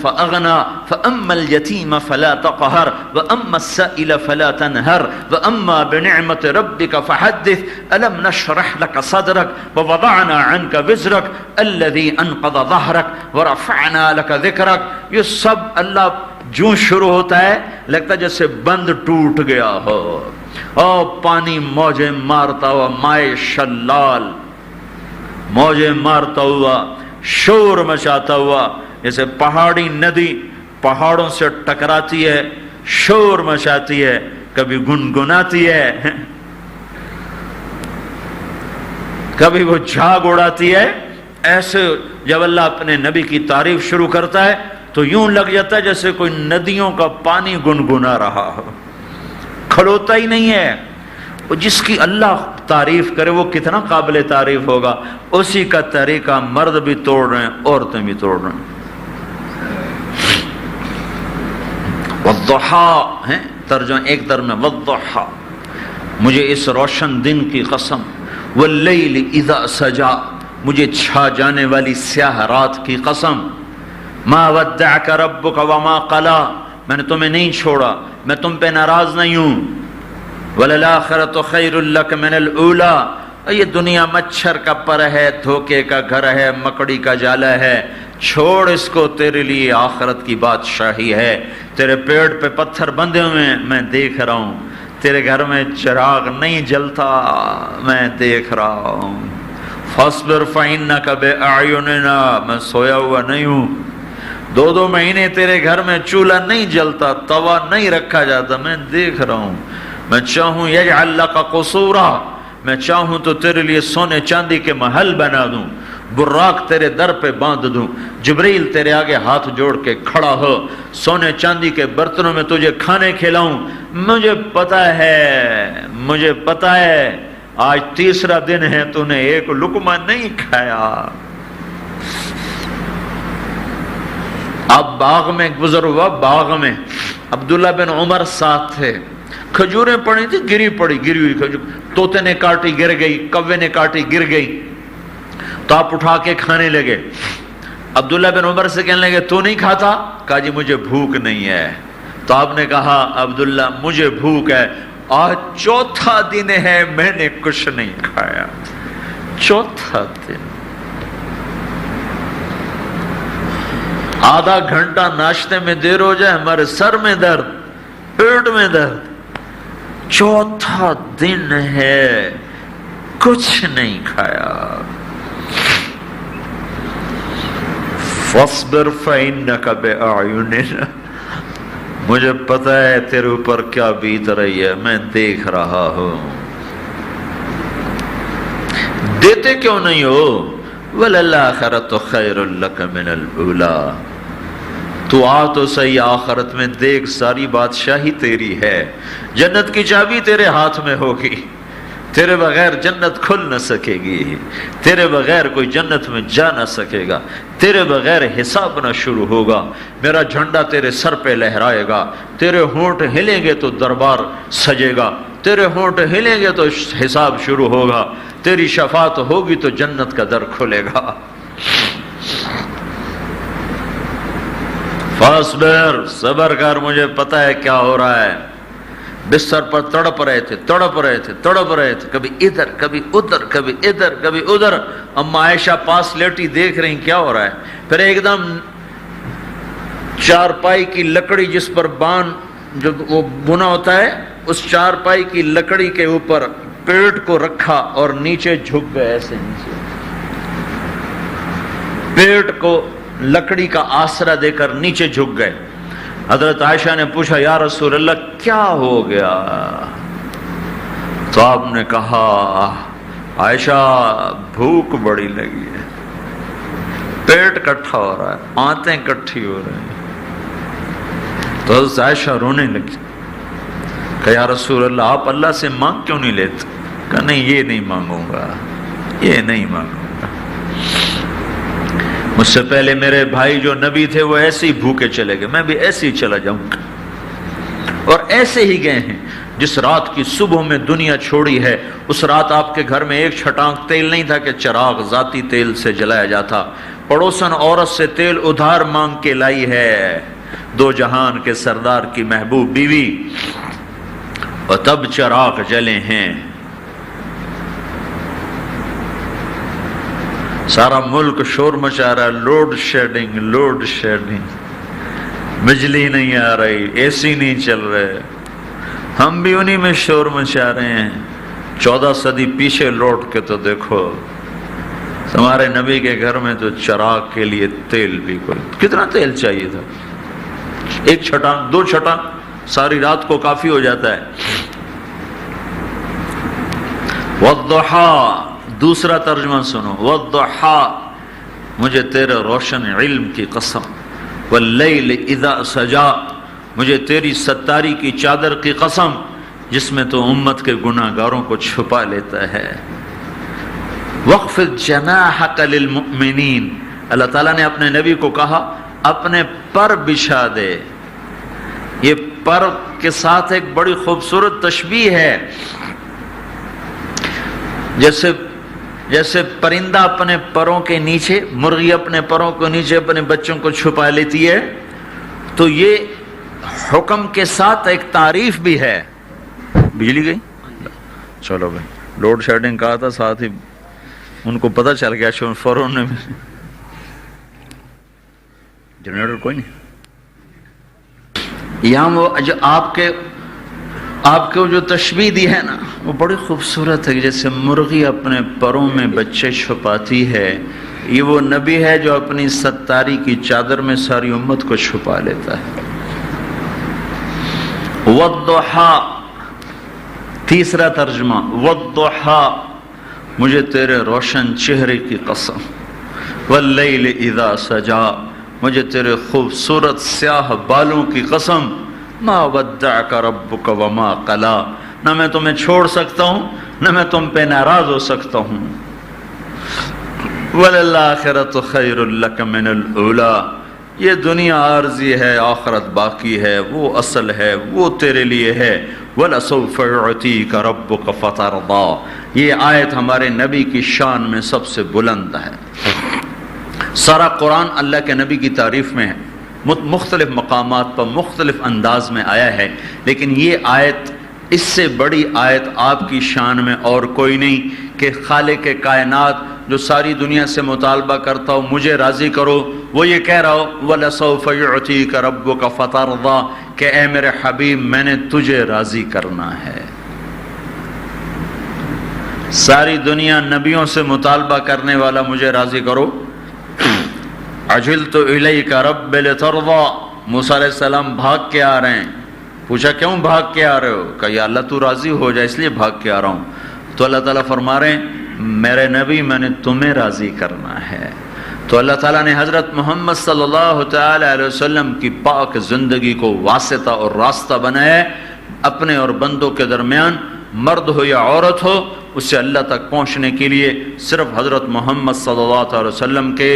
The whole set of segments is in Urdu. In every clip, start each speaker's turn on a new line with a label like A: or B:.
A: فأغنى فأما اليتيم فلا تقهر وأما السائل فلا تنهر وأما بنعمة ربك فحدث ألم نشرح لك صدرك ووضعنا عنك وزرك الذي أنقض ظهرك ورفعنا لك ذكرك. یہ سب اللہ جو شروع ہوتا ہے لگتا ہے جیسے بند ٹوٹ گیا ہو اور پانی موجیں مارتا ہوا مائے شلال موجیں مارتا ہوا شور مچاتا ہوا جیسے پہاڑی ندی پہاڑوں سے ٹکراتی ہے شور مچاتی ہے کبھی گنگناتی ہے کبھی وہ جھاگ اڑاتی ہے. ایسے جب اللہ اپنے نبی کی تعریف شروع کرتا ہے تو یوں لگ جاتا ہے جیسے کوئی ندیوں کا پانی گنگنا رہا ہو کھلوتا ہی نہیں ہے. جس کی اللہ تعریف کرے وہ کتنا قابل تعریف ہوگا. اسی کا طریقہ مرد بھی توڑ رہے ہیں عورتیں بھی توڑ رہے ہیں. والضحا ہے ترجمہ ایک در میں والضحا مجھے اس روشن دن کی قسم واللیل اذا سجا مجھے چھا جانے والی سیاہ رات کی قسم. ما ودعک ربک وما قلا میں نے تمہیں نہیں چھوڑا میں تم پہ ناراض نہیں ہوں. وَلَلْآخِرَةُ خَيْرٌ لَكَ مِنَ الْأُولَىٰ یہ دنیا مچھر کا پر ہے دھوکے کا گھر ہے مکڑی کا جالا ہے چھوڑ اس کو تیرے لیے آخرت کی بادشاہی ہے. تیرے پیڑ پہ پتھر بندھے ہوئے ہیں میں دیکھ رہا ہوں تیرے گھر میں چراغ نہیں جلتا میں دیکھ رہا ہوں. فَاصْبِرْ فَإِنَّكَ بِأَعْيُنِنَا میں سویا ہوا نہیں ہوں. 2 مہینے تیرے گھر میں چولہا نہیں جلتا توا نہیں رکھا جاتا میں دیکھ رہا ہوں. میں چاہوں یجعل لک قصورا میں چاہوں تو تیرے لیے سونے چاندی کے محل بنا دوں براق تیرے در پہ باندھ دوں. جبریل تیرے آگے ہاتھ جوڑ کے کھڑا ہو سونے چاندی کے برتنوں میں تجھے کھانے کھلاؤں. مجھے پتا ہے آج 3 دن ہے تو نے ایک لقمہ نہیں کھایا. اب باغ میں گزر ہوا باغ میں عبداللہ بن عمر ساتھ تھے. کھجوریں پڑی تھی گری ہوئی کھجور طوطے نے کاٹی گر گئی کوے نے کاٹی گر گئی تو آپ اٹھا کے کھانے لگے. عبداللہ بن عمر سے کہنے لگے تو نہیں کھاتا؟ کہا جی مجھے بھوک نہیں ہے. تو آپ نے کہا عبداللہ مجھے بھوک ہے آج 4تھا دن ہے میں نے کچھ نہیں کھایا. 4تھا دن آدھا گھنٹہ ناشتے میں دیر ہو جائے ہمارے سر میں درد پیٹ میں درد. 4تھا دن ہے کچھ نہیں کھایا. فاصبر فإنک بأعیننا مجھے پتہ ہے تیرے اوپر کیا بیت رہی ہے میں دیکھ رہا ہوں. دیتے کیوں نہیں ہو؟ وَلَلْآخِرَةُ خَيْرٌ لَكَ مِنَ الْأُولَىٰ تو آ تو صحیح آخرت میں دیکھ ساری بادشاہی تیری ہے. جنت کی چابی تیرے ہاتھ میں ہوگی تیرے بغیر جنت کھل نہ سکے گی تیرے بغیر کوئی جنت میں جا نہ سکے گا تیرے بغیر حساب نہ شروع ہوگا. میرا جھنڈا تیرے سر پہ لہرائے گا تیرے ہونٹ ہلیں گے تو دربار سجے گا تیرے ہونٹ ہلیں گے تو حساب شروع ہوگا تیری شفاعت ہوگی تو جنت کا در کھلے گا. فاصبر صبر کر مجھے پتہ ہے کیا ہو رہا ہے. بستر پر تڑپ رہے تھے کبھی ادھر کبھی ادھر کبھی ادھر کبھی ادھر. اما عائشہ پاس لیٹی دیکھ رہی کیا ہو رہا ہے. پھر ایک دم چارپائی کی لکڑی جس پر بان جو وہ بنا ہوتا ہے اس چارپائی کی لکڑی کے اوپر پیٹ کو رکھا اور نیچے جھک گئے ایسے نیچے پیٹ کو لکڑی کا آسرا دے کر نیچے جھک گئے. حضرت عائشہ نے پوچھا یا رسول اللہ کیا ہو گیا؟ تو آپ نے کہا عائشہ بھوک بڑی لگی ہے پیٹ کٹھا ہو رہا ہے آنتیں کٹھی ہو رہی ہیں. تو حضرت عائشہ رونے لگی کہ یا رسول اللہ آپ اللہ سے مانگ کیوں نہیں لیتے؟ کہا نہیں یہ نہیں مانگوں گا مجھ سے پہلے میرے بھائی جو نبی تھے وہ ایسے ہی بھوکے چلے گئے میں بھی ایسے ہی چلا جاؤں گا. اور ایسے ہی گئے ہیں. جس رات کی صبح میں دنیا چھوڑی ہے اس رات آپ کے گھر میں ایک چھٹانک تیل نہیں تھا کہ چراغ ذاتی تیل سے جلایا جاتا. پڑوسن عورت سے تیل ادھار مانگ کے لائی ہے، دو جہان کے سردار کی محبوب بیوی، اور تب چراغ جلے ہیں۔ سارا ملک شور مچا رہا ہے، لوڈ شیڈنگ، لوڈ شیڈنگ، بجلی نہیں آ رہی، اے سی نہیں چل رہے، ہم بھی انہی میں شور مچا رہے ہیں۔ 14 صدی پیچھے لوٹ کے تو دیکھو، تمہارے نبی کے گھر میں تو چراغ کے لیے تیل بھی کوئی، کتنا تیل چاہیے تھا؟ 1 چھٹا 2 چھٹا ساری رات کو کافی ہو جاتا ہے۔ والضحیٰ، دوسرا ترجمہ سنو، والضحیٰ، مجھے تیرے روشن علم کی قسم، واللیل اذا سجا، مجھے تیری ستاری کی چادر کی قسم جس میں تو امت کے گناہ گاروں کو چھپا لیتا ہے۔ وَاخْفِضْ جَنَاحَكَ لِلْمُؤْمِنِينَ، اللہ تعالیٰ نے اپنے نبی کو کہا اپنے پر بچھا دے۔ یہ پر کے ساتھ ایک بڑی خوبصورت تشبیہ ہے، جیسے پرندہ اپنے پروں کے نیچے، مرغی اپنے پروں کے نیچے اپنے بچوں کو چھپا لیتی ہے، تو یہ حکم کے ساتھ ایک تعریف بھی ہے۔ بجلی گئی؟ چلو بھائی، لوڈ شیڈنگ کہا تھا، ساتھ ہی ان کو پتہ چل گیا فوراً نے جنریٹر کوئی نہیں۔ یہاں وہ جو آپ کو جو تشبیہ دی ہے نا، وہ بڑی خوبصورت ہے، جیسے مرغی اپنے پروں میں بچے چھپاتی ہے، یہ وہ نبی ہے جو اپنی ستاری کی چادر میں ساری امت کو چھپا لیتا ہے۔ والضحیٰ، تیسرا ترجمہ، والضحیٰ، مجھے تیرے روشن چہرے کی قسم، واللیل اذا سجا، مجھے تیرے خوبصورت سیاہ بالوں کی قسم، ما ودعک ربک وما قلا، نہ میں تمہیں چھوڑ سکتا ہوں نہ میں تم پہ ناراض ہو سکتا ہوں۔ وَلَلْآخِرَةُ خَيْرٌ لَكَ مِنَ الْأُولَىٰ، یہ دنیا عارضی ہے، آخرت باقی ہے، وہ اصل ہے، وہ تیرے لیے ہے۔ وَلَسَوْفَ يُعْطِيكَ رَبُّكَ فَتَرْضَىٰ، یہ آیت ہمارے نبی کی شان میں سب سے بلند ہے۔ سارا قرآن اللہ کے نبی کی تعریف میں ہے، مختلف مقامات پر مختلف انداز میں آیا ہے، لیکن یہ آیت، اس سے بڑی آیت آپ کی شان میں اور کوئی نہیں کہ خالق کائنات جو ساری دنیا سے مطالبہ کرتا ہو مجھے راضی کرو، وہ یہ کہہ رہا ہو وَلَسَوْفَ يُعْطِيكَ رَبُّكَ فَتَرْضَىٰ، کہ اے میرے حبیب میں نے تجھے راضی کرنا ہے۔ ساری دنیا نبیوں سے مطالبہ کرنے والا مجھے راضی کرو۔ عجلت الیک رب لترضیٰ، موسیٰ علیہ السلام بھاگ کے آ رہے ہیں، پوچھا کیوں بھاگ کے آ رہے ہو؟ کہا یا اللہ تو راضی ہو جائے اس لیے بھاگ کے آ رہا ہوں۔ تو اللہ تعالیٰ فرما رہے ہیں میرے نبی میں نے تمہیں راضی کرنا ہے۔ تو اللہ تعالیٰ نے حضرت محمد صلی اللہ تعالی علیہ وسلم کی پاک زندگی کو واسطہ اور راستہ بنایا، اپنے اور بندوں کے درمیان، مرد ہو یا عورت ہو، اسے اللہ تک پہنچنے کے لیے صرف حضرت محمد صلی اللہ علیہ وسلم کے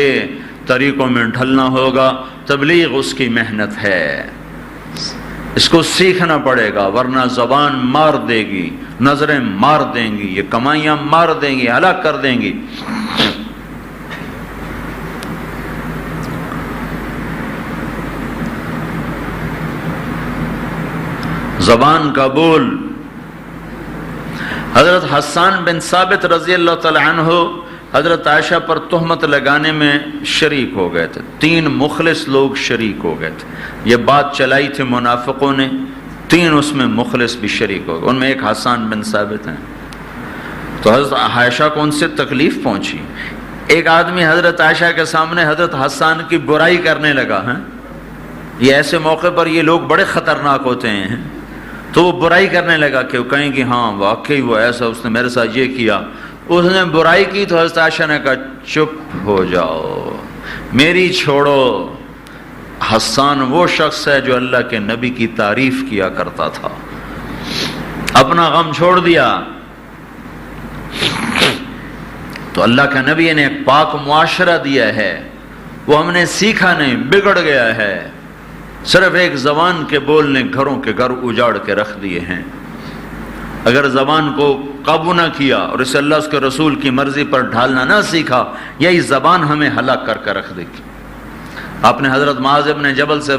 A: طریقوں میں ڈھلنا ہوگا۔ تبلیغ اس کی محنت ہے، اس کو سیکھنا پڑے گا، ورنہ زبان مار دے گی، نظریں مار دیں گی، یہ کمائیاں مار دیں گی، ہلاک کر دیں گی۔ زبان کا بول۔ حضرت حسان بن ثابت رضی اللہ تعالی عنہ حضرت عائشہ پر تہمت لگانے میں شریک ہو گئے تھے، 3 مخلص لوگ شریک ہو گئے تھے، یہ بات چلائی تھی منافقوں نے، 3 اس میں مخلص بھی شریک ہو گئے، ان میں ایک حسان بن ثابت ہیں۔ تو حضرت عائشہ کو ان سے تکلیف پہنچی، ایک آدمی حضرت عائشہ کے سامنے حضرت حسان کی برائی کرنے لگا ہے، یہ ایسے موقع پر یہ لوگ بڑے خطرناک ہوتے ہیں، تو وہ برائی کرنے لگا کہ وہ کہیں کہ ہاں واقعی وہ ایسا، اس نے میرے ساتھ یہ کیا، اس نے برائی کی، تو حضرت عائشہ نے کہا چپ ہو جاؤ، میری چھوڑو، حسان وہ شخص ہے جو اللہ کے نبی کی تعریف کیا کرتا تھا، اپنا غم چھوڑ دیا۔ تو اللہ کے نبی نے ایک پاک معاشرہ دیا ہے، وہ ہم نے سیکھا نہیں، بگڑ گیا ہے، صرف ایک زبان کے بول نے گھروں کے گھر اجاڑ کے رکھ دیے ہیں۔ اگر زبان کو قابو نہ کیا اور اسے اللہ اس کے رسول کی مرضی پر ڈھالنا نہ سیکھا، یہی زبان ہمیں ہلاک کر کے رکھ دے گی۔ آپ نے حضرت معاذ بن جبل سے